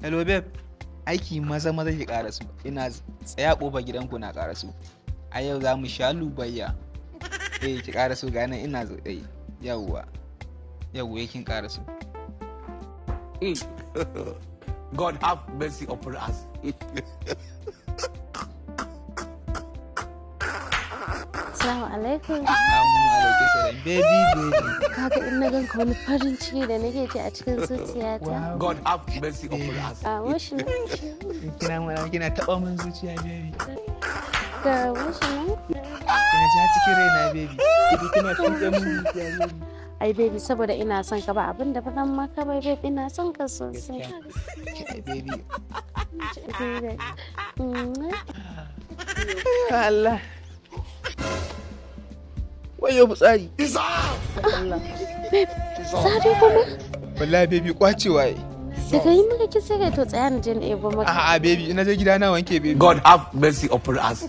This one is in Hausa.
Hello babe. Aiki maza ki ƙara su. Ina tsaya ƙofar gidanku na ƙara su. A yau za mu sha lubayya. Ki ƙara su ga nan ina tsaye. Yawwa kin ƙara su. God have mercy upon us. Assalamu alaikum. Alaikum salam. Baby. Kaga in na ganka wani farin ciki da nake ji a cikin zuciyata. God have mercy upon us. A washi ne. Kina taɓa min zuciya baby. Ga washi ne. Kina ja cikin raina baby. Kina tuƙe min zuciya baby. Ai baby saboda ina son ka ba abin da ba zan maka bai baby ina son ka sosai. Baby. Allah. Wayo fitsari. Allah. Sadi kuma? Wallahi baby kwacewa yi. Daga yi maka kisa kai to tsaya na je na ebo maka. A'a baby ina je gida na wanke baby. God have mercy upon us.